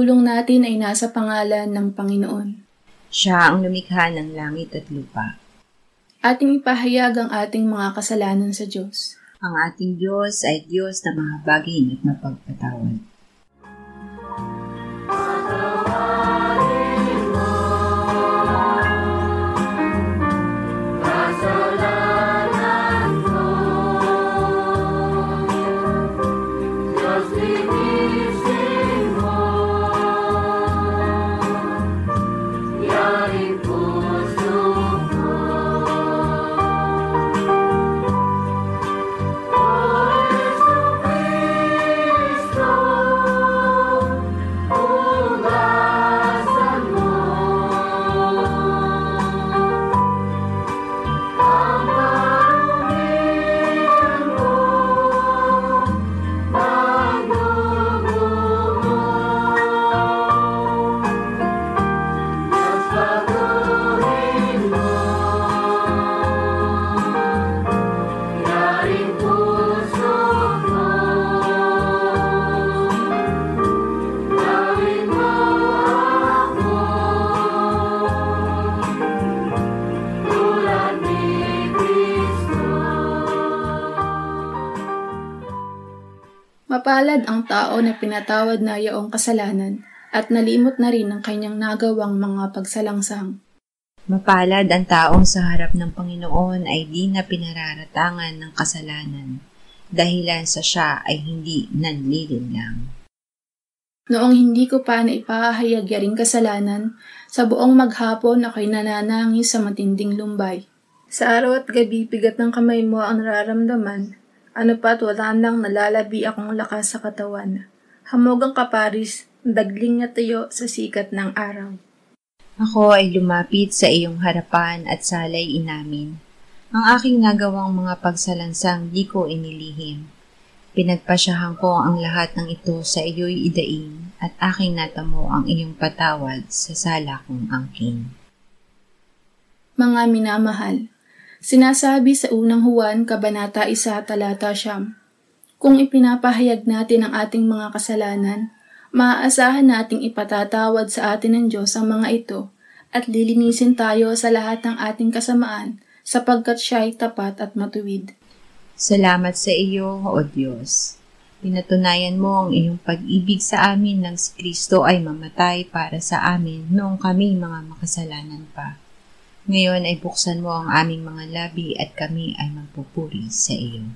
pagtulong natin ay nasa pangalan ng Panginoon. Siya ang lumikha ng langit at lupa. Ating ipahayag ang ating mga kasalanan sa Diyos. Ang ating Diyos ay Diyos na mahabagin at mapagpatawad. Mapalad ang tao na pinatawad na yaong kasalanan at nalimot na rin ang kanyang nagawang mga pagsalangsang. Mapalad ang taong sa harap ng Panginoon ay di na pinararatangan ng kasalanan, dahilan sa siya ay hindi nanlilinlang. Noong hindi ko pa naipahayag yaring kasalanan, sa buong maghapon ako'y nananangis sa matinding lumbay. Sa araw at gabi, bigat ng kamay mo ang nararamdaman. Ano pa't wala nang nalalabi akong lakas sa katawan. Hamog ang kaparis, dagling na tayo sa sikat ng araw. Ako ay lumapit sa iyong harapan at salay inamin. Ang aking nagawang mga pagsalansang di ko inilihim. Pinagpasyahan ko ang lahat ng ito sa iyo'y idaing at aking natamo ang iyong patawad sa sala kong angkin. Mga minamahal, sinasabi sa unang Juan, Kabanata 1, Talata 9, kung ipinapahayag natin ang ating mga kasalanan, maaasahan nating ipatatawad sa atin ng Diyos ang mga ito at lilinisin tayo sa lahat ng ating kasamaan sapagkat siya ay tapat at matuwid. Salamat sa iyo, O Diyos. Pinatunayan mo ang iyong pag-ibig sa amin nang si Kristo ay mamatay para sa amin noong kami mga makasalanan pa. Ngayon ay buksan mo ang aming mga labi at kami ay magpupuri sa iyo.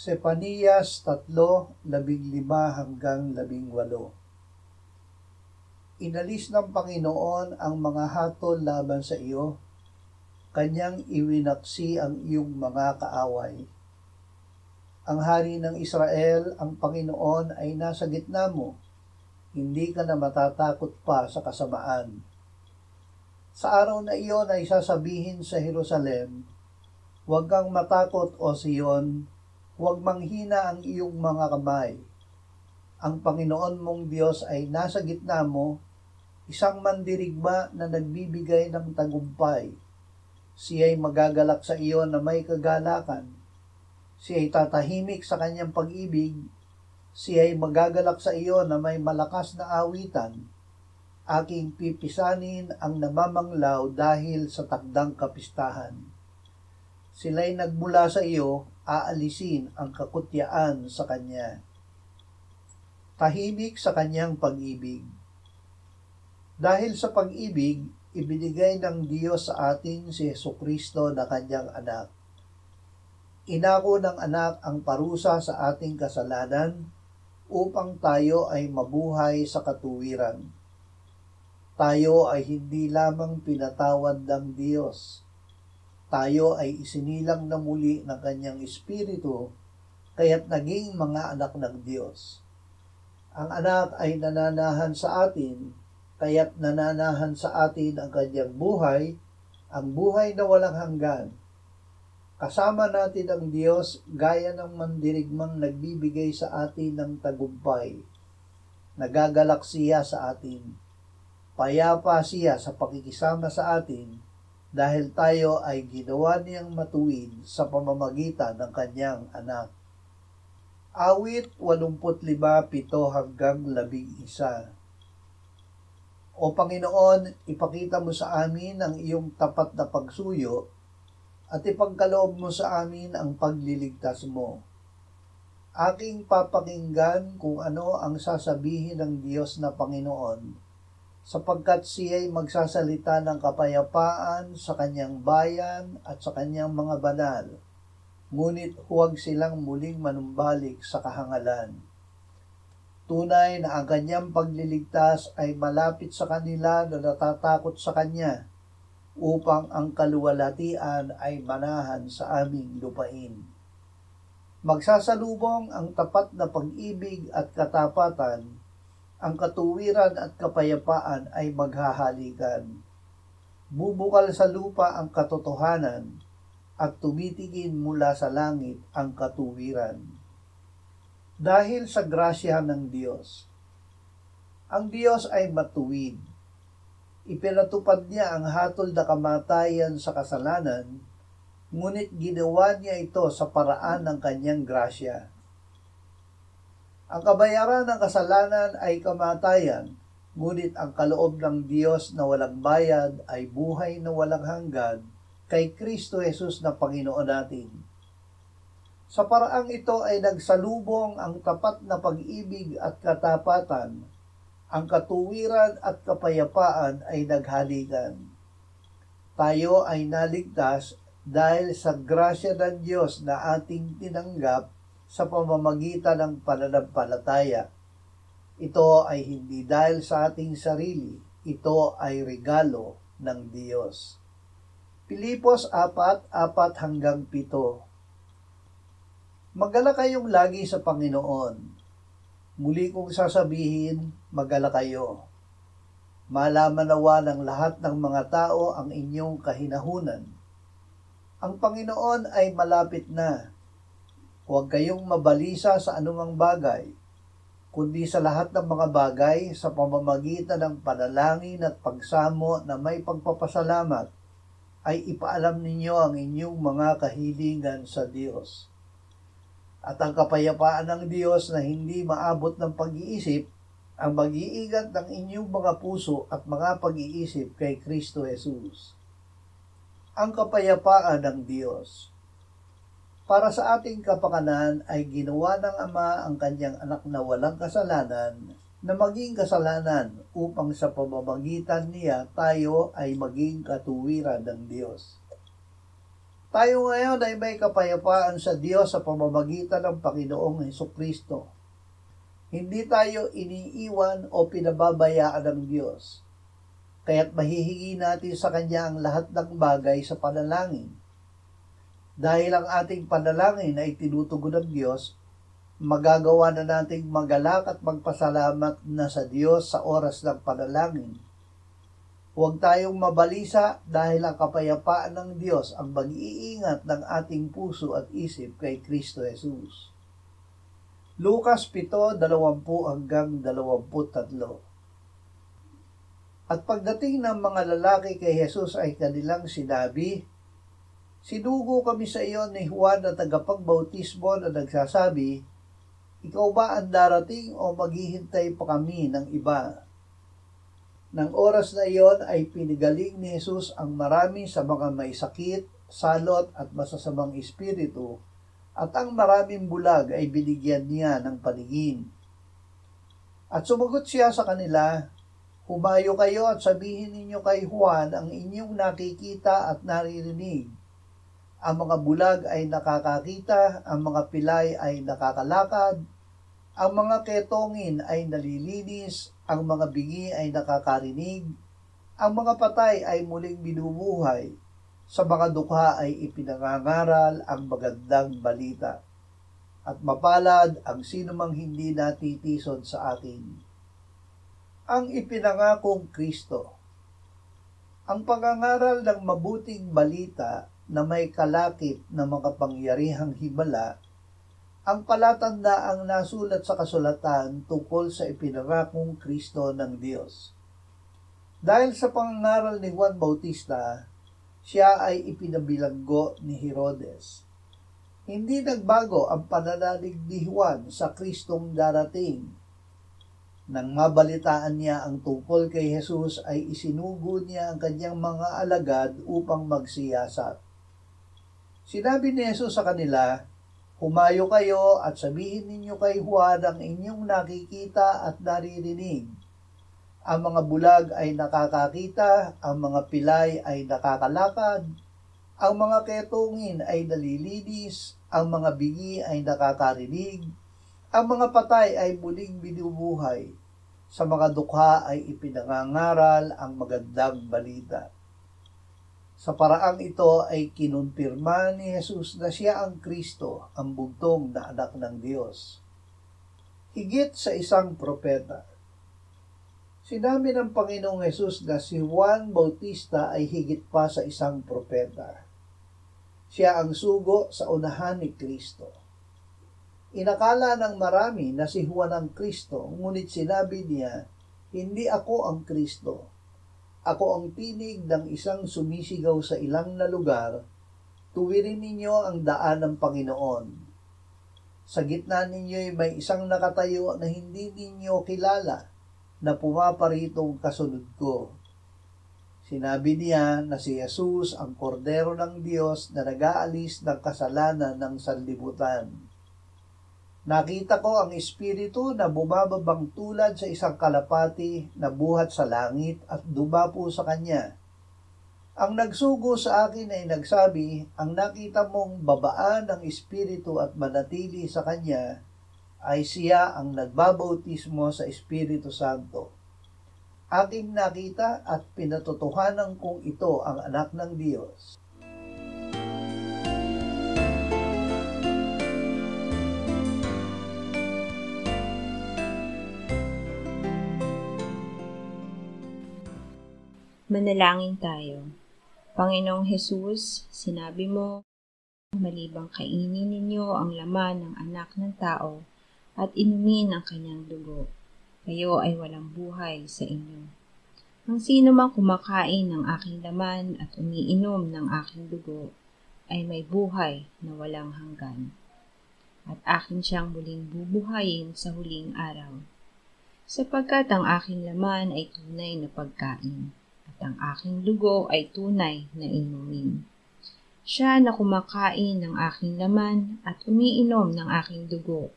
Sefanias 3:15-18. Inalis ng Panginoon ang mga hatol laban sa iyo, kanyang iwinaksi ang iyong mga kaaway. Ang hari ng Israel, ang Panginoon, ay nasa gitna mo, hindi ka na matatakot pa sa kasamaan. Sa araw na iyon ay sasabihin sa Jerusalem, huwag kang matakot, O Sion, huwag manghina ang iyong mga kamay. Ang Panginoon mong Diyos ay nasa gitna mo, isang mandirigma na nagbibigay ng tagumpay. Siya'y magagalak sa iyo na may kagalakan. Siya'y tatahimik sa kanyang pag-ibig. Siya'y magagalak sa iyo na may malakas na awitan. Aking pipisanin ang namamanglaw dahil sa takdang kapistahan. Sila'y nagmula sa iyo, aalisin ang kakutyaan sa kanya. Tahimik sa kanyang pag-ibig. Dahil sa pag-ibig, ibinigay ng Diyos sa atin si Jesucristo na kanyang anak. Inako ng anak ang parusa sa ating kasalanan upang tayo ay mabuhay sa katuwiran. Tayo ay hindi lamang pinatawad ng Diyos. Tayo ay isinilang na muli ng kanyang Espiritu, kaya't naging mga anak ng Diyos. Ang anak ay nananahan sa atin, kaya't nananahan sa atin ang kanyang buhay, ang buhay na walang hanggan. Kasama natin ang Diyos gaya ng mandirigmang nagbibigay sa atin ng tagumpay. Nagagalak siya sa atin. Payapa siya sa pakikisama sa atin dahil tayo ay ginawa niyang matuwid sa pamamagitan ng kanyang anak. Awit 85:7-11. O Panginoon, ipakita mo sa amin ang iyong tapat na pagsuyo at ipagkaloob mo sa amin ang pagliligtas mo. Aking papakinggan kung ano ang sasabihin ng Diyos na Panginoon, sapagkat siya'y magsasalita ng kapayapaan sa kanyang bayan at sa kanyang mga banal, ngunit huwag silang muling manumbalik sa kahangalan. Tunay na ang kanyang pagliligtas ay malapit sa kanila na natatakot sa kanya, upang ang kaluwalhatian ay manahan sa aming lupain. Magsasalubong ang tapat na pag-ibig at katapatan, ang katuwiran at kapayapaan ay maghahalikan. Bubukal sa lupa ang katotohanan at tumitingin mula sa langit ang katuwiran. Dahil sa grasya ng Diyos. Ang Diyos ay matuwid. Ipinatupad niya ang hatol na kamatayan sa kasalanan, ngunit ginawa niya ito sa paraan ng kanyang grasya. Ang kabayaran ng kasalanan ay kamatayan, ngunit ang kaloob ng Diyos na walang bayad ay buhay na walang hanggan kay Kristo Jesus na Panginoon natin. Sa paraang ito ay nagsalubong ang tapat na pag-ibig at katapatan, ang katuwiran at kapayapaan ay naghalikan. Tayo ay naligtas dahil sa grasya ng Diyos na ating tinanggap sa pamamagitan ng pananampalataya. Ito ay hindi dahil sa ating sarili, ito ay regalo ng Diyos. Pilipos 4:4-7. Magala kayong lagi sa Panginoon. Muli kong sasabihin, magala kayo. Malaman nawa ng lahat ng mga tao ang inyong kahinahunan. Ang Panginoon ay malapit na. Huwag kayong mabalisa sa anumang bagay, kundi sa lahat ng mga bagay sa pamamagitan ng panalangin at pagsamo na may pagpapasalamat, ay ipaalam ninyo ang inyong mga kahilingan sa Diyos. At ang kapayapaan ng Diyos na hindi maabot ng pag-iisip, ang mag-iingat ng inyong mga puso at mga pag-iisip kay Kristo Jesus. Ang kapayapaan ng Diyos. Para sa ating kapakanan ay ginawa ng Ama ang kanyang anak na walang kasalanan na maging kasalanan upang sa pamamagitan niya tayo ay maging katuwiran ng Diyos. Tayo ngayon ay may kapayapaan sa Diyos sa pamamagitan ng Panginoong Hesukristo. Hindi tayo iniiwan o pinababayaan ng Diyos. Kaya't mahihingi natin sa Kanya ang lahat ng bagay sa panalangin. Dahil ang ating panalangin ay tinutugon ng Diyos, magagawa na nating magalak at magpasalamat na sa Diyos sa oras ng panalangin. Huwag tayong mabalisa dahil ang kapayapaan ng Diyos ang mag-iingat ng ating puso at isip kay Kristo Jesus. Lucas 7:20-23. At pagdating ng mga lalaki kay Jesus ay kanilang sinabi, "Sinugo kami sa iyo ni Juan na tagapagbautismo na nagsasabi, ikaw ba ang darating o maghihintay pa kami ng iba?" Nang oras na iyon ay pinigaling ni Jesus ang marami sa mga may sakit, salot at masasamang espiritu, at ang maraming bulag ay binigyan niya ng paningin. At sumagot siya sa kanila, "Humayo kayo at sabihin ninyo kay Juan ang inyong nakikita at naririnig. Ang mga bulag ay nakakakita, ang mga pilay ay nakakalakad, ang mga ketongin ay nalilinis, ang mga bingi ay nakakarinig, ang mga patay ay muling binubuhay, sa mga dukha ay ipinangangaral ang magandang balita. At mapalad ang sinumang hindi natitisod sa akin." Ang ipinangakong Kristo. Ang pangangaral ng mabuting balita na may kalakip na makapangyarihang himala, ang palatandaang nasulat sa kasulatan tungkol sa ipinangakong Kristo ng Diyos. Dahil sa pangangaral ni Juan Bautista, siya ay ipinabilanggo ni Herodes. Hindi nagbago ang pananalig ni Juan sa Kristong darating. Nang mabalitaan niya ang tungkol kay Jesus ay isinugo niya ang kanyang mga alagad upang magsiyasat. Sinabi ni Jesus sa kanila, "Humayo kayo at sabihin ninyo kay Juan ang inyong nakikita at naririnig. Ang mga bulag ay nakakakita, ang mga pilay ay nakakalakad, ang mga ketungin ay nalilinis, ang mga bingi ay nakakarinig, ang mga patay ay muling binubuhay, sa mga dukha ay ipinangangaral ang magandang balita." Sa paraang ito ay kinumpirma ni Jesus na siya ang Kristo, ang bugtong na anak ng Diyos. Higit sa isang propeta. Sinabi ng Panginoong Jesus na si Juan Bautista ay higit pa sa isang propeta. Siya ang sugo sa unahan ni Kristo. Inakala ng marami na si Juan ang Kristo, ngunit sinabi niya, "Hindi ako ang Kristo. Ako ang tinig ng isang sumisigaw sa ilang na lugar, tuwirin ninyo ang daan ng Panginoon. Sa gitna ninyo'y may isang nakatayo na hindi ninyo kilala, na pumaparitong kasunod ko." Sinabi niya na si Jesus ang kordero ng Diyos na nag-aalis ng kasalanan ng sanlibutan. Nakita ko ang Espiritu na bumababang tulad sa isang kalapati na buhat sa langit at dumapo sa kanya. Ang nagsugo sa akin ay nagsabi, "Ang nakita mong babaan ng Espiritu at manatili sa kanya ay siya ang nagbabautismo sa Espiritu Santo. Aking nakita at pinatotohanan kong ito ang anak ng Diyos." Manalangin tayo. Panginoong Hesus, sinabi mo, malibang kainin ninyo ang laman ng anak ng tao at inumin ang kanyang dugo, kayo ay walang buhay sa inyo. Ang sino mang kumakain ng aking laman at umiinom ng aking dugo ay may buhay na walang hanggan, at akin siyang muling bubuhayin sa huling araw. Sapagkat ang aking laman ay tunay na pagkain, at ang aking dugo ay tunay na inumin. Siya na kumakain ng aking laman at umiinom ng aking dugo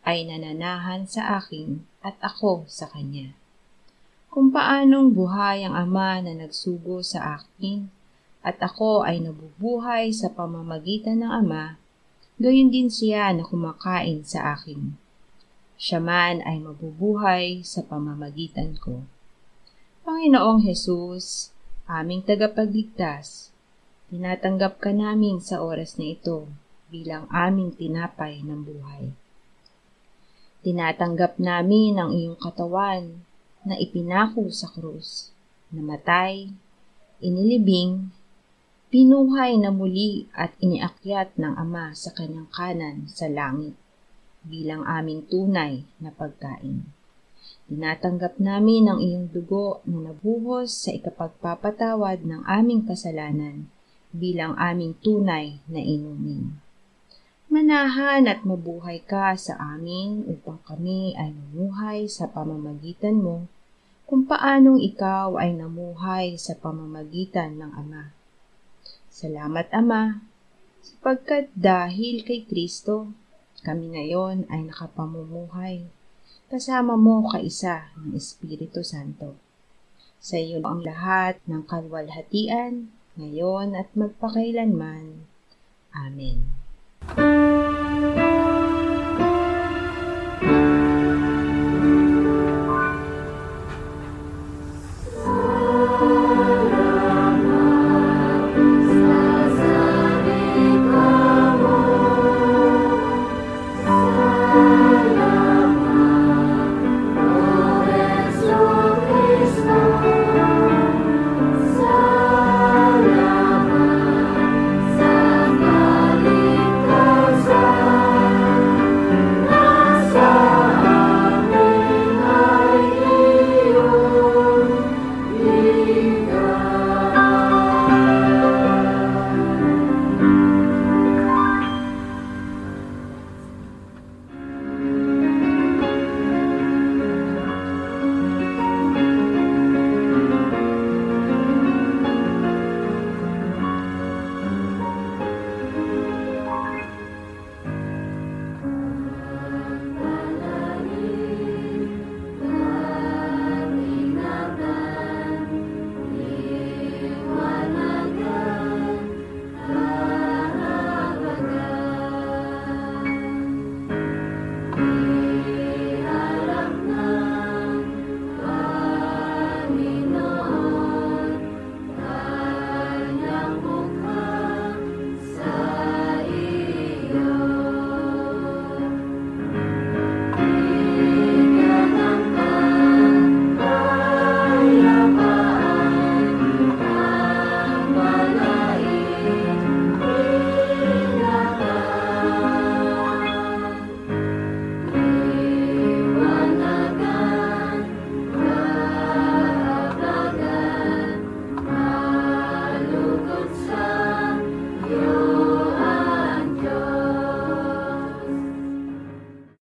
ay nananahan sa akin at ako sa kanya. Kung paanong buhay ang Ama na nagsugo sa akin, at ako ay nabubuhay sa pamamagitan ng Ama, gayon din siya na kumakain sa akin. Siya man ay mabubuhay sa pamamagitan ko. Panginoong Hesus, aming tagapagligtas, tinatanggap ka namin sa oras na ito bilang aming tinapay ng buhay. Tinatanggap namin ang iyong katawan na ipinako sa krus, namatay, inilibing, pinuhay na muli at iniakyat ng Ama sa kanyang kanan sa langit bilang aming tunay na pagkain. Tinatanggap namin ang iyong dugo na nabuhos sa ikapagpapatawad ng aming kasalanan bilang aming tunay na inumin. Manahan at mabuhay ka sa amin upang kami ay mamuhay sa pamamagitan mo kung paanong ikaw ay namuhay sa pamamagitan ng Ama. Salamat, Ama, sapagkat dahil kay Kristo, kami ngayon ay nakapamumuhay kasama mo kaisa ng Espiritu Santo. Sa iyo ang lahat ng kalwalhatian, ngayon at magpakailanman. Amen.